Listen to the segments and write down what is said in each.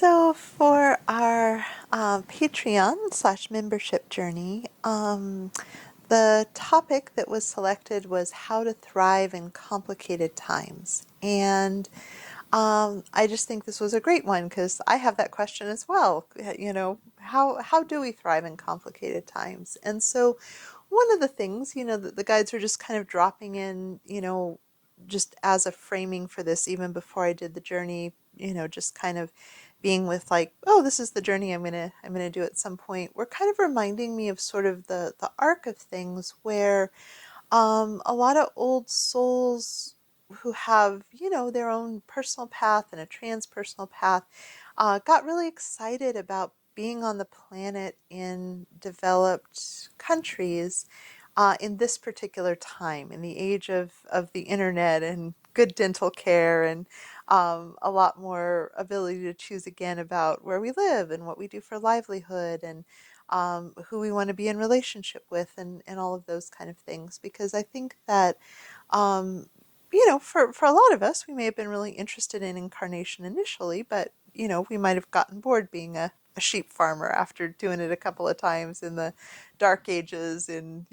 So for our Patreon/membership journey, the topic that was selected was how to thrive in complicated times. And I just think this was a great one because I have that question as well. How do we thrive in complicated times? And so one of the things, that the guides were just kind of dropping in, just as a framing for this, even before I did the journey, just kind of being with like, oh, this is the journey I'm gonna do at some point. Were kind of reminding me of sort of the arc of things where a lot of old souls who have, their own personal path and a transpersonal path, got really excited about being on the planet in developed countries in this particular time, in the age of the internet and good dental care and a lot more ability to choose again about where we live and what we do for livelihood and who we want to be in relationship with and all of those kind of things. Because I think that, um, for a lot of us, we may have been really interested in incarnation initially, but, we might have gotten bored being a sheep farmer after doing it a couple of times in the dark ages in,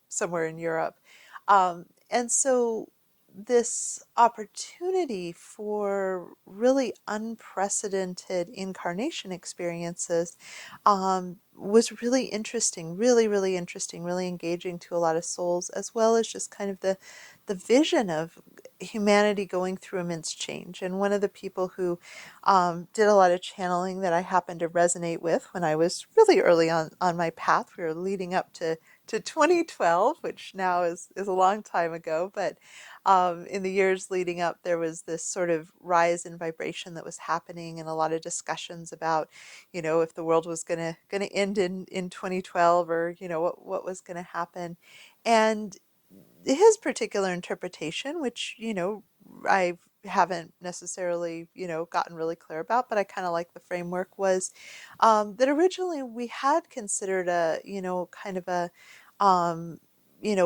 somewhere in Europe. And so this opportunity for really unprecedented incarnation experiences was really interesting, really, really interesting, really engaging to a lot of souls, as well as just kind of the vision of humanity going through immense change. And one of the people who did a lot of channeling that I happened to resonate with when I was really early on my path, we were leading up to 2012, which now is a long time ago, but in the years leading up, there was this sort of rise in vibration that was happening, and a lot of discussions about, if the world was gonna end in 2012, or what was gonna happen, and his particular interpretation, which I haven't necessarily gotten really clear about, but I kind of like the framework, was that originally we had considered a kind of a um,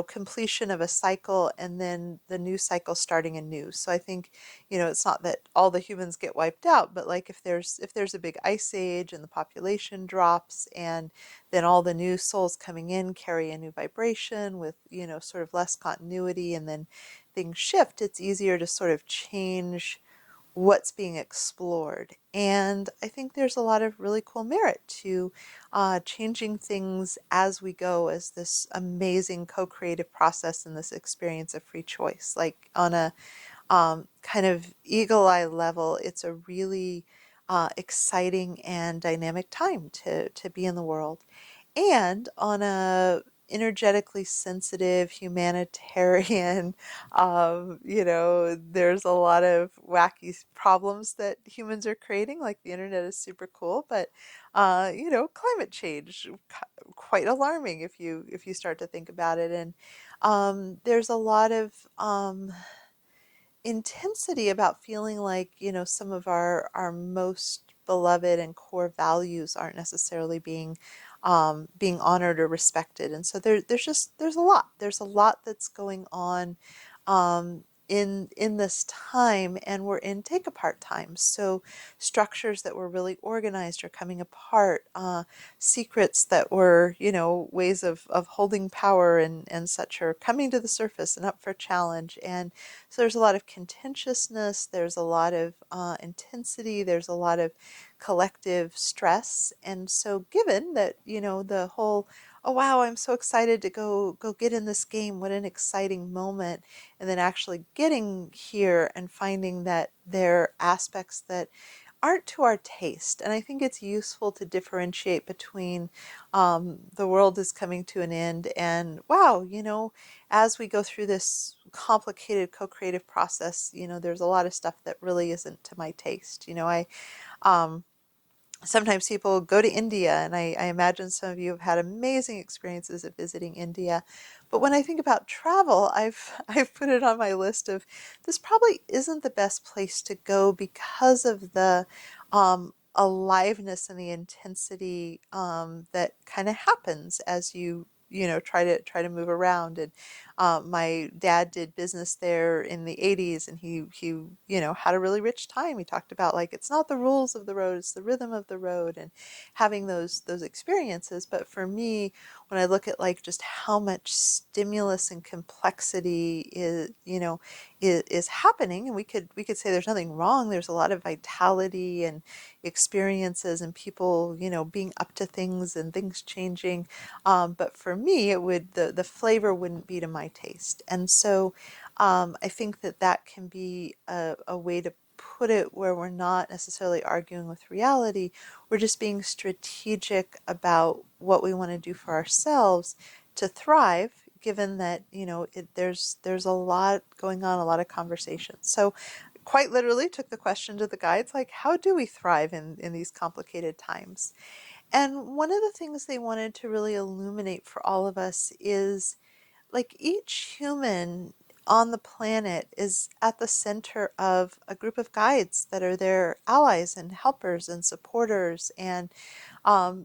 completion of a cycle and then the new cycle starting anew. So I think it's not that all the humans get wiped out, but like if there's a big ice age and the population drops, and then all the new souls coming in carry a new vibration with sort of less continuity, and then things shift, it's easier to sort of change what's being explored. And I think there's a lot of really cool merit to changing things as we go, as this amazing co-creative process and this experience of free choice. Like on a kind of eagle eye level, it's a really exciting and dynamic time to be in the world. And on a energetically sensitive humanitarian, there's a lot of wacky problems that humans are creating. Like the internet is super cool, but climate change quite alarming if you start to think about it. And there's a lot of intensity about feeling like some of our most beloved and core values aren't necessarily being honored or respected. And so there's a lot that's going on in this time, and we're in take apart times. So structures that were really organized are coming apart. Secrets that were ways of holding power and such are coming to the surface and up for challenge. And so there's a lot of contentiousness, there's a lot of intensity, there's a lot of collective stress. And so given that, the whole, oh wow, I'm so excited to go get in this game, what an exciting moment. And then actually getting here and finding that there are aspects that aren't to our taste. And I think it's useful to differentiate between the world is coming to an end and wow, as we go through this complicated co-creative process, there's a lot of stuff that really isn't to my taste. I um, sometimes people go to India, and I imagine some of you have had amazing experiences of visiting India. But when I think about travel, I've put it on my list of this probably isn't the best place to go because of the aliveness and the intensity that kind of happens as you try to move around. And my dad did business there in the 80s, and he had a really rich time. He talked about, like, it's not the rules of the road, it's the rhythm of the road, and having those experiences. But for me, when I look at, like, just how much stimulus and complexity is happening, and we could say there's nothing wrong. There's a lot of vitality and experiences and people, being up to things and things changing. But for me, the flavor wouldn't be to my taste. And so I think that can be a way to put it, where we're not necessarily arguing with reality. We're just being strategic about what we want to do for ourselves to thrive, given that, there's a lot going on, a lot of conversations. So quite literally took the question to the guides, like, how do we thrive in these complicated times? And one of the things they wanted to really illuminate for all of us is, like, each human on the planet is at the center of a group of guides that are their allies and helpers and supporters. And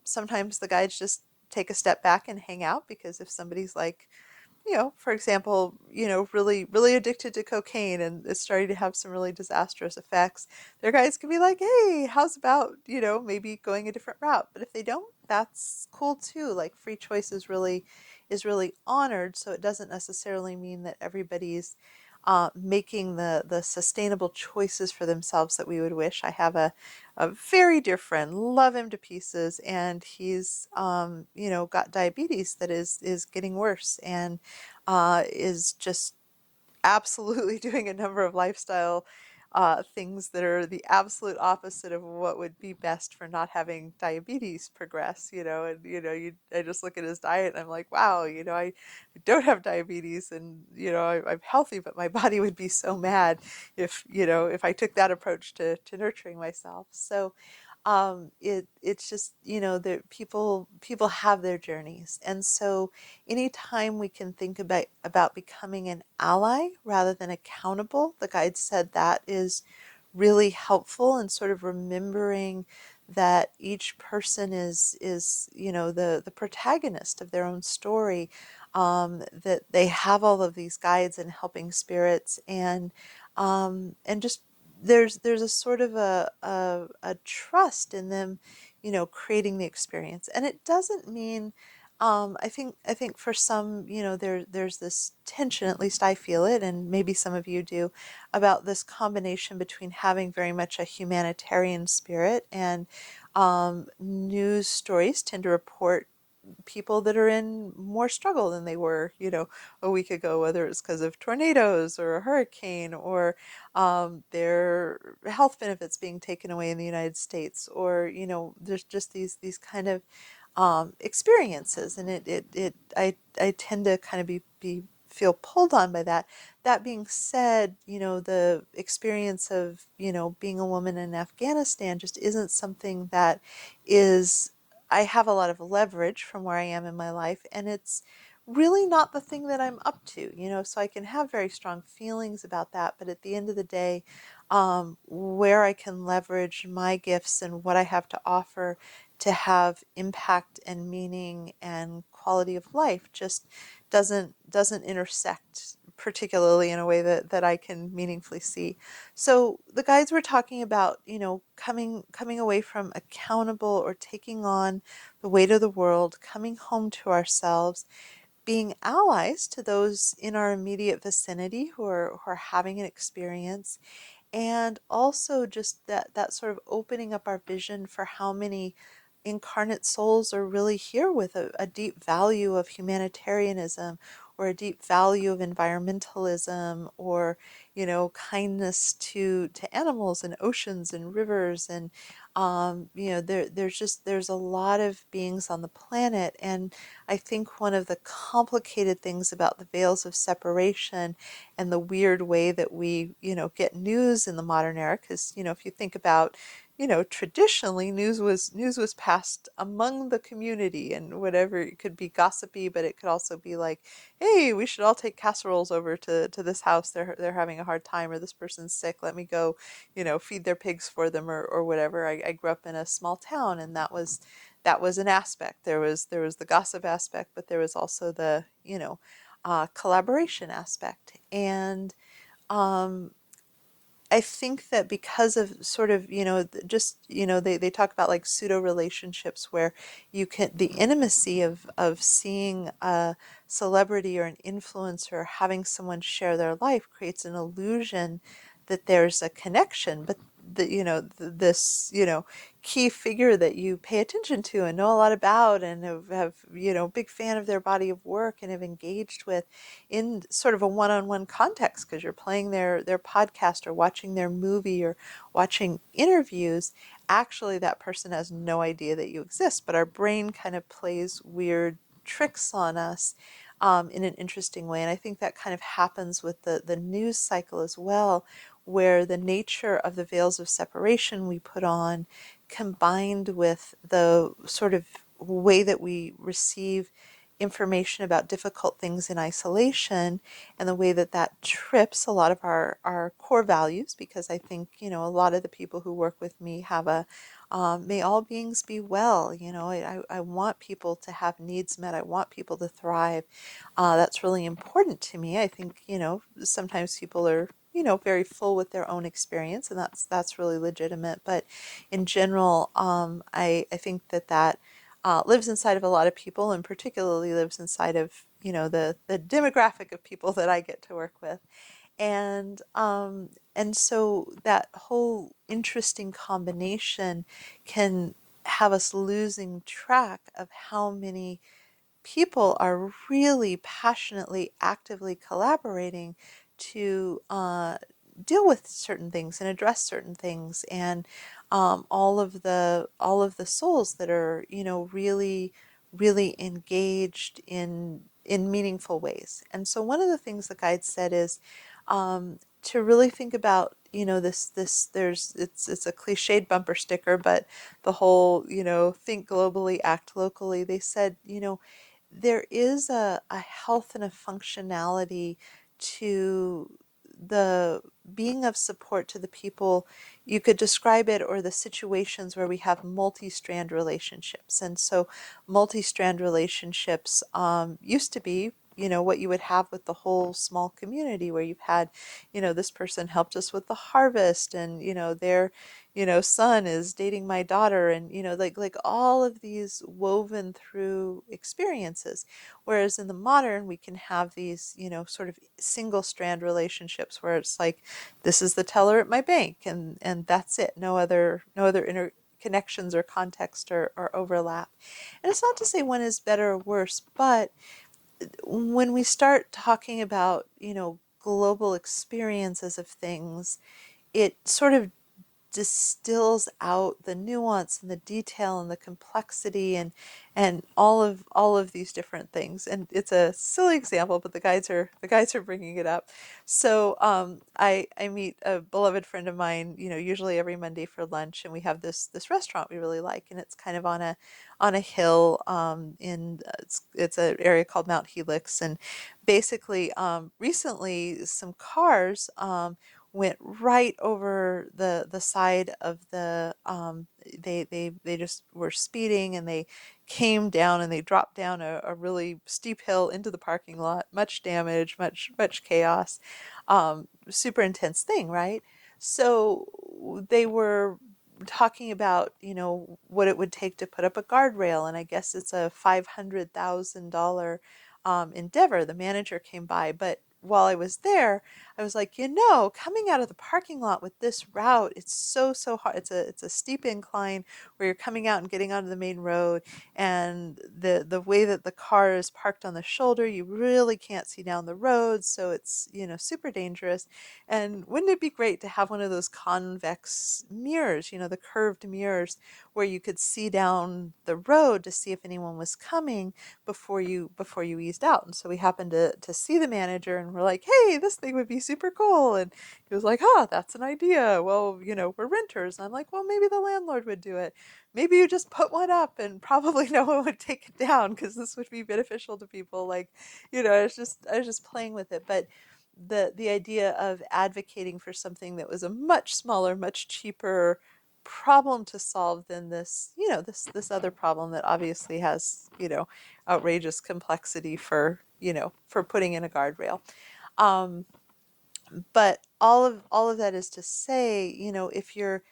sometimes the guides just take a step back and hang out, because if somebody's, like, for example, really, really addicted to cocaine and is starting to have some really disastrous effects, their guides can be like, hey, how's about, maybe going a different route? But if they don't, that's cool too. Like, free choice is really honored. So it doesn't necessarily mean that everybody's making the sustainable choices for themselves that we would wish. I have a very dear friend, love him to pieces, and he's got diabetes that is getting worse, and is just absolutely doing a number of lifestyle things that are the absolute opposite of what would be best for not having diabetes progress, and I just look at his diet and I'm like, wow, I don't have diabetes, and I'm healthy, but my body would be so mad if I took that approach to nurturing myself. So it's just, that people have their journeys. And so anytime we can think about becoming an ally rather than accountable, the guide said that is really helpful, and sort of remembering that each person is the protagonist of their own story, that they have all of these guides and helping spirits, and just there's a sort of a trust in them, creating the experience. And it doesn't mean, I think for some, there's this tension, at least I feel it, and maybe some of you do, about this combination between having very much a humanitarian spirit, and news stories tend to report people that are in more struggle than they were, a week ago, whether it's because of tornadoes or a hurricane, or their health benefits being taken away in the United States, or, there's just these kind of experiences. And I tend to kind of be feel pulled on by that. That being said, the experience of, being a woman in Afghanistan just isn't something that is, I have a lot of leverage from where I am in my life, and it's really not the thing that I'm up to, so I can have very strong feelings about that. But at the end of the day, where I can leverage my gifts and what I have to offer to have impact and meaning and quality of life just doesn't intersect particularly in a way that I can meaningfully see. So the guides were talking about, coming away from accountable or taking on the weight of the world, coming home to ourselves, being allies to those in our immediate vicinity who are having an experience, and also just that sort of opening up our vision for how many incarnate souls are really here with a deep value of humanitarianism, or a deep value of environmentalism, or kindness to animals and oceans and rivers. And there's a lot of beings on the planet. And I think one of the complicated things about the veils of separation and the weird way that we get news in the modern era, because if you think about, traditionally news was passed among the community, and whatever, it could be gossipy, but it could also be like, hey, we should all take casseroles over to this house. They're having a hard time, or this person's sick. Let me go, feed their pigs for them, or whatever. I grew up in a small town, and that was an aspect. There was the gossip aspect, but there was also the, collaboration aspect. And um, I think that because of sort of, just, they talk about like pseudo relationships where the intimacy of seeing a celebrity or an influencer having someone share their life creates an illusion that there's a connection. But this, key figure that you pay attention to and know a lot about and have, big fan of their body of work and have engaged with in sort of a one-on-one context because you're playing their podcast or watching their movie or watching interviews. Actually, that person has no idea that you exist, but our brain kind of plays weird tricks on us in an interesting way. And I think that kind of happens with the news cycle as well, where the nature of the veils of separation we put on, combined with the sort of way that we receive information about difficult things in isolation, and the way that that trips a lot of our core values, because I think, a lot of the people who work with me have a may all beings be well. I want people to have needs met. I want people to thrive. That's really important to me. I think, sometimes people are, very full with their own experience, and that's really legitimate. But in general, I think that lives inside of a lot of people, and particularly lives inside of, the demographic of people that I get to work with. And so that whole interesting combination can have us losing track of how many people are really passionately, actively collaborating to deal with certain things and address certain things, and all of the souls that are, really, really engaged in meaningful ways. And so one of the things the guide said is to really think about, this it's a cliched bumper sticker, but the whole, think globally, act locally. They said, there is a health and a functionality to the being of support to the people. You could describe it, or the situations where we have multi-strand relationships. And so multi-strand relationships used to be, what you would have with the whole small community, where you've had, this person helped us with the harvest, and, their, son is dating my daughter, and, like all of these woven through experiences. Whereas in the modern, we can have these, sort of single strand relationships where it's like, this is the teller at my bank, and that's it. No other interconnections or context or overlap. And it's not to say one is better or worse, but when we start talking about, global experiences of things, it sort of distills out the nuance and the detail and the complexity, and all of these different things. And it's a silly example, but the guides are bringing it up. So I meet a beloved friend of mine, usually every Monday for lunch, and we have this restaurant we really like, and it's kind of on a hill in it's an area called Mount Helix. And basically, recently some cars went right over the side of they just were speeding, and they came down and they dropped down a really steep hill into the parking lot. Much damage, much chaos. Super intense thing, right? So they were talking about, what it would take to put up a guardrail, and I guess it's a $500,000 endeavor. The manager came by, but while I was there, I was like, coming out of the parking lot with this route, it's so hard. It's a steep incline where you're coming out and getting onto the main road, and the way that the car is parked on the shoulder, you really can't see down the road, so it's, super dangerous. And wouldn't it be great to have one of those convex mirrors, the curved mirrors, where you could see down the road to see if anyone was coming before you eased out. And so we happened to see the manager, and we're like, hey, this thing would be super cool. And he was like, that's an idea. Well, we're renters. And I'm like, well, maybe the landlord would do it. Maybe you just put one up, and probably no one would take it down, because this would be beneficial to people. Like, I was just playing with it. But the idea of advocating for something that was a much smaller, much cheaper problem to solve than this, this other problem that obviously has, outrageous complexity for, for putting in a guardrail. Um, but all of that is to say, if you're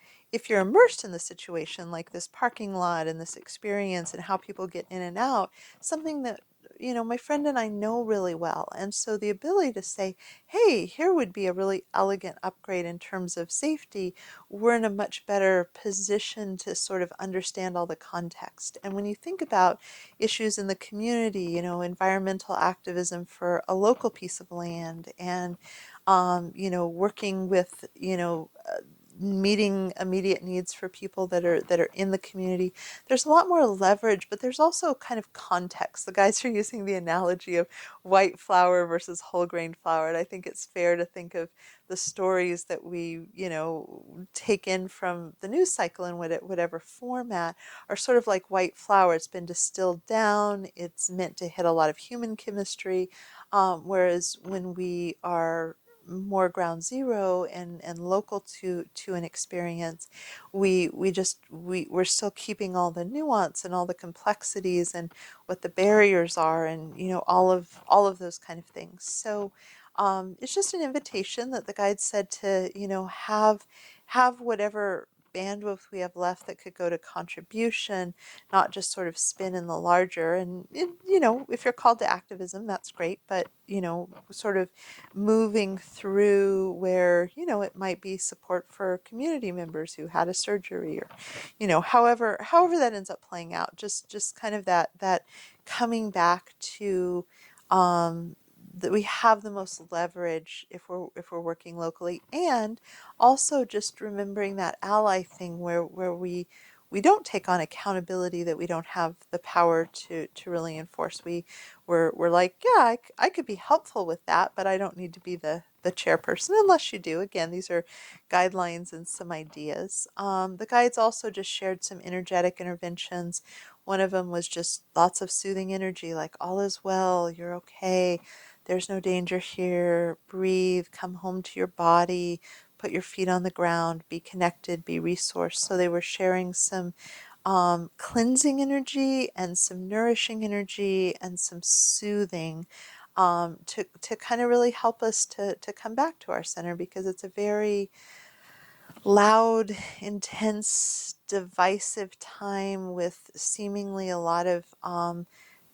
immersed in the situation, like this parking lot and this experience and how people get in and out, something that my friend and I know really well. And so the ability to say, hey, here would be a really elegant upgrade in terms of safety, we're in a much better position to sort of understand all the context. And when you think about issues in the community, environmental activism for a local piece of land, and working with, meeting immediate needs for people that are in the community. There's a lot more leverage, but there's also kind of context. The guys are using the analogy of white flour versus whole grain flour, and I think it's fair to think of the stories that we, take in from the news cycle in whatever format are sort of like white flour. It's been distilled down. It's meant to hit a lot of human chemistry, whereas when we are more ground zero and local to an experience, we're still keeping all the nuance and all the complexities and what the barriers are, and all of those kind of things. So it's just an invitation that the guide said to have whatever bandwidth we have left that could go to contribution, not just sort of spin in the larger. And if you're called to activism, that's great, but sort of moving through where it might be support for community members who had a surgery, or however that ends up playing out, just kind of that coming back to that we have the most leverage if we're working locally, and also just remembering that ally thing where we don't take on accountability that we don't have the power to really enforce. We're like, yeah, I could be helpful with that, but I don't need to be the chairperson unless you do. Again, these are guidelines and some ideas. The guides also just shared some energetic interventions. One of them was just lots of soothing energy, like all is well, you're okay, there's no danger here, breathe, come home to your body, put your feet on the ground, be connected, be resourced. So they were sharing some cleansing energy and some nourishing energy and some soothing, to kind of really help us to come back to our center, because it's a very loud, intense, divisive time with seemingly a lot of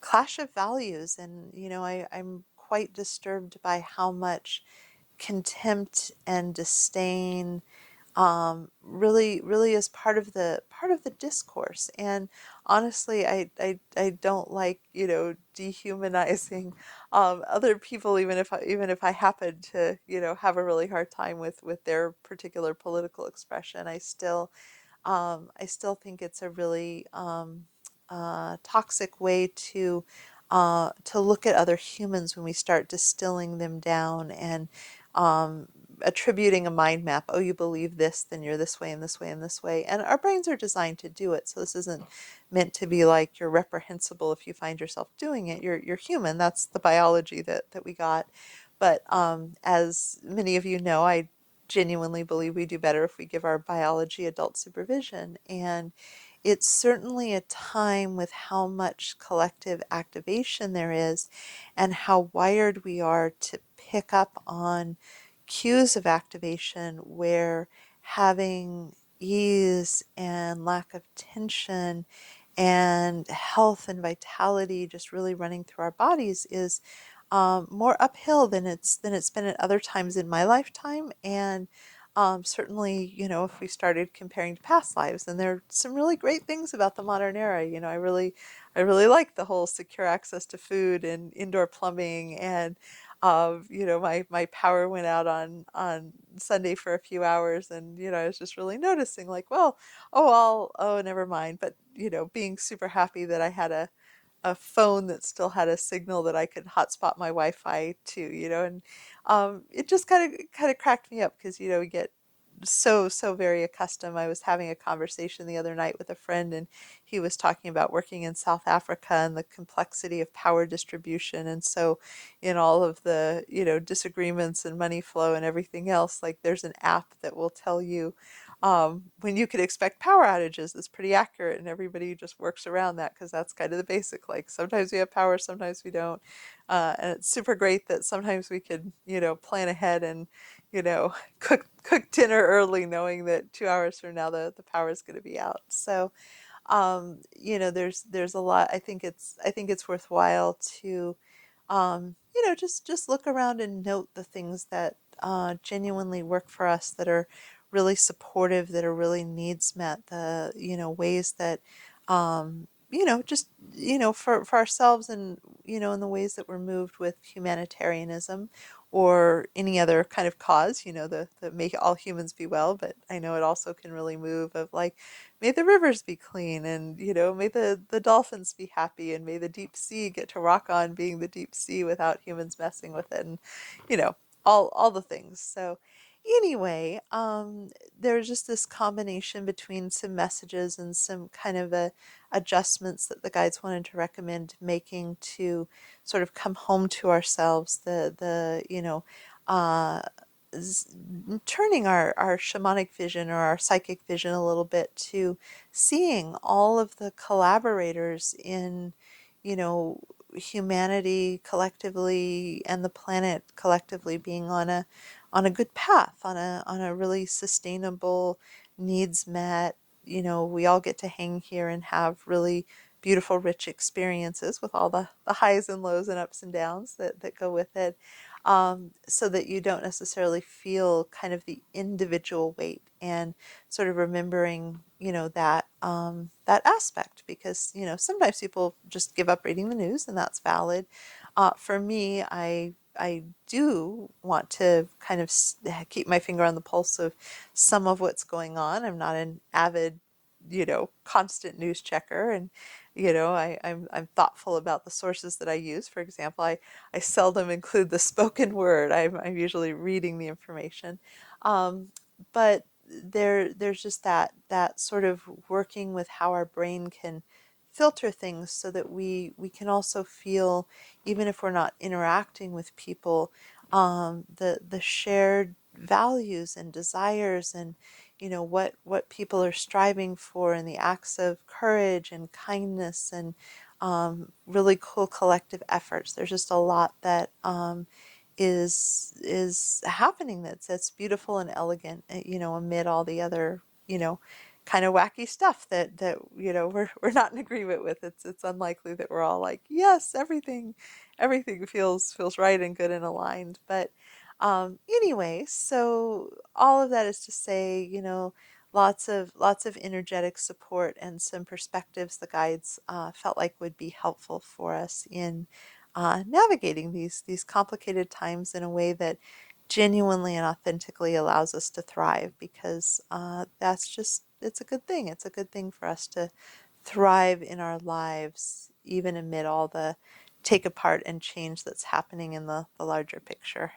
clash of values. And, I'm quite disturbed by how much contempt and disdain really is part of the discourse. And honestly, I don't like dehumanizing other people, even if I happen to have a really hard time with their particular political expression. I still think it's a really toxic way to look at other humans when we start distilling them down and attributing a mind map. Oh, you believe this, then you're this way and this way and this way. And our brains are designed to do it. So this isn't meant to be like you're reprehensible if you find yourself doing it. You're human. That's the biology that we got. But as many of you know, I genuinely believe we do better if we give our biology adult supervision. And it's certainly a time with how much collective activation there is and how wired we are to pick up on cues of activation, where having ease and lack of tension and health and vitality just really running through our bodies is more uphill than it's been at other times in my lifetime. And certainly, if we started comparing to past lives, and there are some really great things about the modern era. I really like the whole secure access to food and indoor plumbing, and my power went out on Sunday for a few hours, and I was just really noticing, like, well, never mind. But being super happy that I had a phone that still had a signal that I could hotspot my Wi-Fi to, and it just kind of cracked me up, because we get so very accustomed. I was having a conversation the other night with a friend, and he was talking about working in South Africa and the complexity of power distribution. And so in all of the disagreements and money flow and everything else, like, there's an app that will tell you when you could expect power outages, it's pretty accurate, and everybody just works around that because that's kind of the basic. Like sometimes we have power, sometimes we don't, and it's super great that sometimes we could, plan ahead and, cook dinner early, knowing that 2 hours from now the power is going to be out. So, there's a lot. I think it's worthwhile to, just look around and note the things that genuinely work for us, that are really supportive, that are really needs met, the ways that just for ourselves, and in the ways that we're moved with humanitarianism or any other kind of cause, the make all humans be well. But I know it also can really move of like, may the rivers be clean, and may the dolphins be happy, and may the deep sea get to rock on being the deep sea without humans messing with it, and you know all the things. So anyway, there's just this combination between some messages and some kind of adjustments that the guides wanted to recommend making to sort of come home to ourselves, uh, turning our shamanic vision or our psychic vision a little bit to seeing all of the collaborators in, you know, humanity collectively and the planet collectively being on a good path, on a really sustainable, needs met. We all get to hang here and have really beautiful, rich experiences with all the highs and lows and ups and downs that go with it, so that you don't necessarily feel kind of the individual weight, and sort of remembering, that aspect, because, sometimes people just give up reading the news, and that's valid. For me, I do want to kind of keep my finger on the pulse of some of what's going on. I'm not an avid, constant news checker, and I'm thoughtful about the sources that I use. For example, I seldom include the spoken word. I'm usually reading the information, but there's just that sort of working with how our brain can filter things, so that we can also feel, even if we're not interacting with people, the shared values and desires, and what people are striving for, and the acts of courage and kindness, and really cool collective efforts. There's just a lot that is happening, that's beautiful and elegant, amid all the other, kind of wacky stuff that we're not in agreement with. It's unlikely that we're all like, yes, everything feels right and good and aligned. But anyway, so all of that is to say, lots of energetic support and some perspectives the guides felt like would be helpful for us in navigating these complicated times in a way that genuinely and authentically allows us to thrive, because it's a good thing. It's a good thing for us to thrive in our lives, even amid all the take apart and change that's happening in the larger picture.